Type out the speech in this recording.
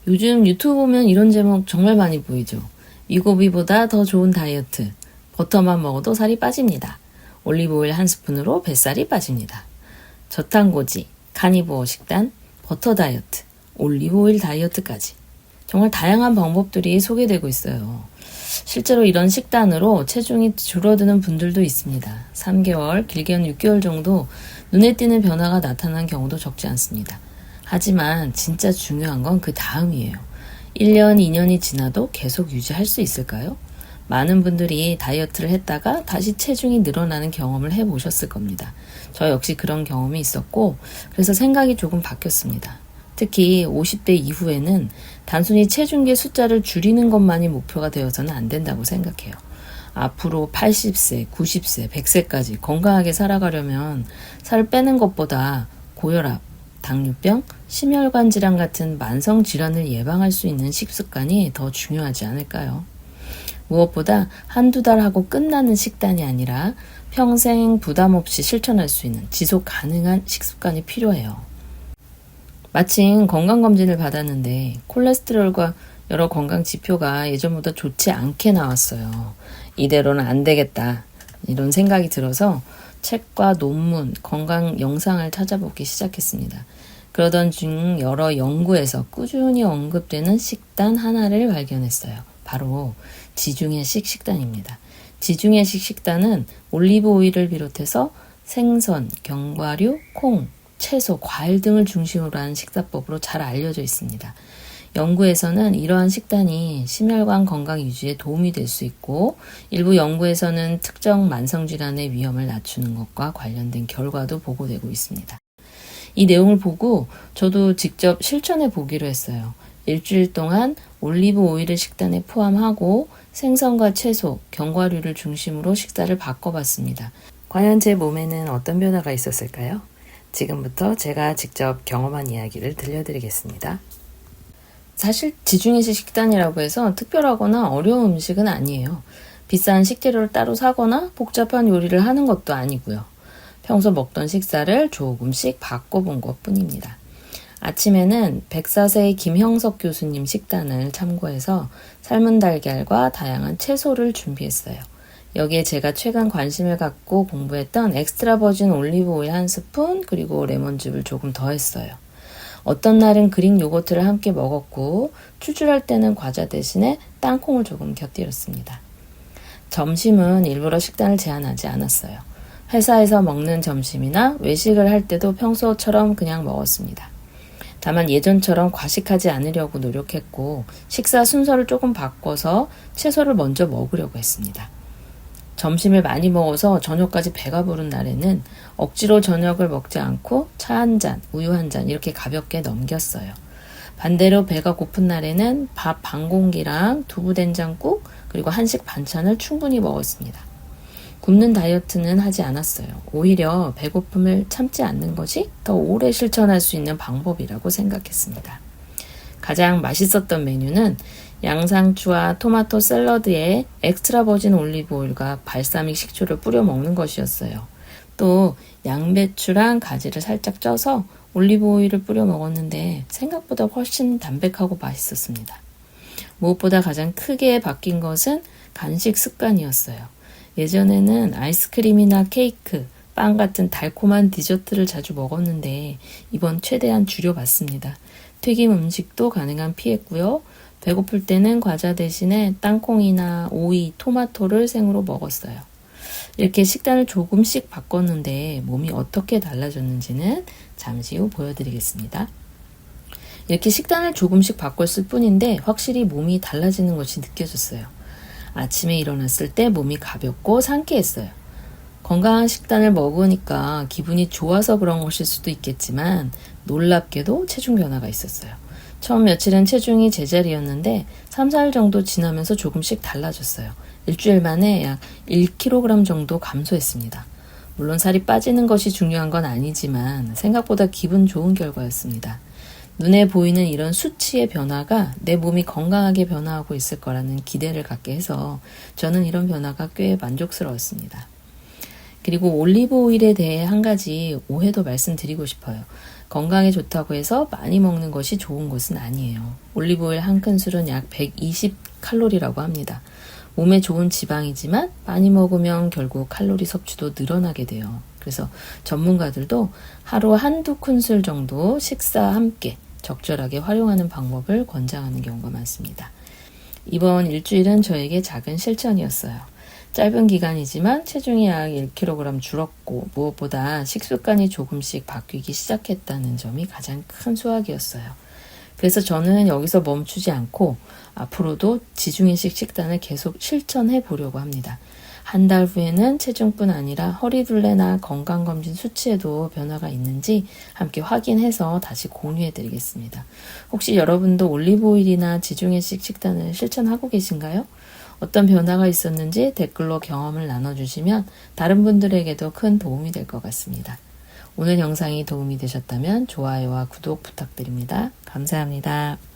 요즘 유튜브 보면 이런 제목 정말 많이 보이죠. 위고비보다 더 좋은 다이어트. 버터만 먹어도 살이 빠집니다. 올리브오일 한 스푼으로 뱃살이 빠집니다. 저탄고지, 카니보어 식단, 버터 다이어트, 올리브오일 다이어트까지. 정말 다양한 방법들이 소개되고 있어요. 실제로 이런 식단으로 체중이 줄어드는 분들도 있습니다. 3개월, 길게는 6개월 정도 눈에 띄는 변화가 나타난 경우도 적지 않습니다. 하지만 진짜 중요한 건 그 다음이에요. 1년, 2년이 지나도 계속 유지할 수 있을까요? 많은 분들이 다이어트를 했다가 다시 체중이 늘어나는 경험을 해보셨을 겁니다. 저 역시 그런 경험이 있었고, 그래서 생각이 조금 바뀌었습니다. 특히 50대 이후에는 단순히 체중계 숫자를 줄이는 것만이 목표가 되어서는 안 된다고 생각해요. 앞으로 80세, 90세, 100세까지 건강하게 살아가려면 살을 빼는 것보다 고혈압, 당뇨병, 심혈관 질환 같은 만성 질환을 예방할 수 있는 식습관이 더 중요하지 않을까요? 무엇보다 한두 달 하고 끝나는 식단이 아니라 평생 부담 없이 실천할 수 있는 지속 가능한 식습관이 필요해요. 마침 건강검진을 받았는데 콜레스테롤과 여러 건강 지표가 예전보다 좋지 않게 나왔어요. 이대로는 안 되겠다. 이런 생각이 들어서 책과 논문, 건강 영상을 찾아보기 시작했습니다. 그러던 중 여러 연구에서 꾸준히 언급되는 식단 하나를 발견했어요. 바로 지중해식 식단입니다. 지중해식 식단은 올리브 오일을 비롯해서 생선, 견과류, 콩, 채소, 과일 등을 중심으로 한 식사법으로 잘 알려져 있습니다. 연구에서는 이러한 식단이 심혈관 건강 유지에 도움이 될 수 있고 일부 연구에서는 특정 만성질환의 위험을 낮추는 것과 관련된 결과도 보고되고 있습니다. 이 내용을 보고 저도 직접 실천해 보기로 했어요. 일주일 동안 올리브 오일을 식단에 포함하고 생선과 채소, 견과류를 중심으로 식사를 바꿔봤습니다. 과연 제 몸에는 어떤 변화가 있었을까요? 지금부터 제가 직접 경험한 이야기를 들려드리겠습니다. 사실 지중해식 식단이라고 해서 특별하거나 어려운 음식은 아니에요. 비싼 식재료를 따로 사거나 복잡한 요리를 하는 것도 아니고요. 평소 먹던 식사를 조금씩 바꿔본 것뿐입니다. 아침에는 104세의 김형석 교수님 식단을 참고해서 삶은 달걀과 다양한 채소를 준비했어요. 여기에 제가 최근 관심을 갖고 공부했던 엑스트라 버진 올리브 오일 한 스푼 그리고 레몬즙을 조금 더했어요. 어떤 날은 그릭 요거트를 함께 먹었고 출출할 때는 과자 대신에 땅콩을 조금 곁들였습니다. 점심은 일부러 식단을 제한하지 않았어요. 회사에서 먹는 점심이나 외식을 할 때도 평소처럼 그냥 먹었습니다. 다만 예전처럼 과식하지 않으려고 노력했고 식사 순서를 조금 바꿔서 채소를 먼저 먹으려고 했습니다. 점심을 많이 먹어서 저녁까지 배가 부른 날에는 억지로 저녁을 먹지 않고 차 한 잔, 우유 한 잔 이렇게 가볍게 넘겼어요. 반대로 배가 고픈 날에는 밥 반 공기랑 두부된장국 그리고 한식 반찬을 충분히 먹었습니다. 굶는 다이어트는 하지 않았어요. 오히려 배고픔을 참지 않는 것이 더 오래 실천할 수 있는 방법이라고 생각했습니다. 가장 맛있었던 메뉴는 양상추와 토마토 샐러드에 엑스트라 버진 올리브 오일과 발사믹 식초를 뿌려 먹는 것이었어요. 또 양배추랑 가지를 살짝 쪄서 올리브 오일을 뿌려 먹었는데 생각보다 훨씬 담백하고 맛있었습니다. 무엇보다 가장 크게 바뀐 것은 간식 습관이었어요. 예전에는 아이스크림이나 케이크, 빵 같은 달콤한 디저트를 자주 먹었는데 이번 최대한 줄여봤습니다. 튀김 음식도 가능한 피했고요. 배고플 때는 과자 대신에 땅콩이나 오이, 토마토를 생으로 먹었어요. 이렇게 식단을 조금씩 바꿨는데 몸이 어떻게 달라졌는지는 잠시 후 보여드리겠습니다. 이렇게 식단을 조금씩 바꿨을 뿐인데 확실히 몸이 달라지는 것이 느껴졌어요. 아침에 일어났을 때 몸이 가볍고 상쾌했어요. 건강한 식단을 먹으니까 기분이 좋아서 그런 것일 수도 있겠지만 놀랍게도 체중 변화가 있었어요. 처음 며칠은 체중이 제자리였는데 3, 4일 정도 지나면서 조금씩 달라졌어요. 일주일 만에 약 1kg 정도 감소했습니다. 물론 살이 빠지는 것이 중요한 건 아니지만 생각보다 기분 좋은 결과였습니다. 눈에 보이는 이런 수치의 변화가 내 몸이 건강하게 변화하고 있을 거라는 기대를 갖게 해서 저는 이런 변화가 꽤 만족스러웠습니다. 그리고 올리브 오일에 대해 한 가지 오해도 말씀드리고 싶어요. 건강에 좋다고 해서 많이 먹는 것이 좋은 것은 아니에요. 올리브오일 한 큰술은 약 120칼로리라고 합니다. 몸에 좋은 지방이지만 많이 먹으면 결국 칼로리 섭취도 늘어나게 돼요. 그래서 전문가들도 하루 한두 큰술 정도 식사와 함께 적절하게 활용하는 방법을 권장하는 경우가 많습니다. 이번 일주일은 저에게 작은 실천이었어요. 짧은 기간이지만 체중이 약 1kg 줄었고 무엇보다 식습관이 조금씩 바뀌기 시작했다는 점이 가장 큰 수확이었어요. 그래서 저는 여기서 멈추지 않고 앞으로도 지중해식 식단을 계속 실천해 보려고 합니다. 한 달 후에는 체중뿐 아니라 허리둘레나 건강검진 수치에도 변화가 있는지 함께 확인해서 다시 공유해 드리겠습니다. 혹시 여러분도 올리브오일이나 지중해식 식단을 실천하고 계신가요? 어떤 변화가 있었는지 댓글로 경험을 나눠주시면 다른 분들에게도 큰 도움이 될 것 같습니다. 오늘 영상이 도움이 되셨다면 좋아요와 구독 부탁드립니다. 감사합니다.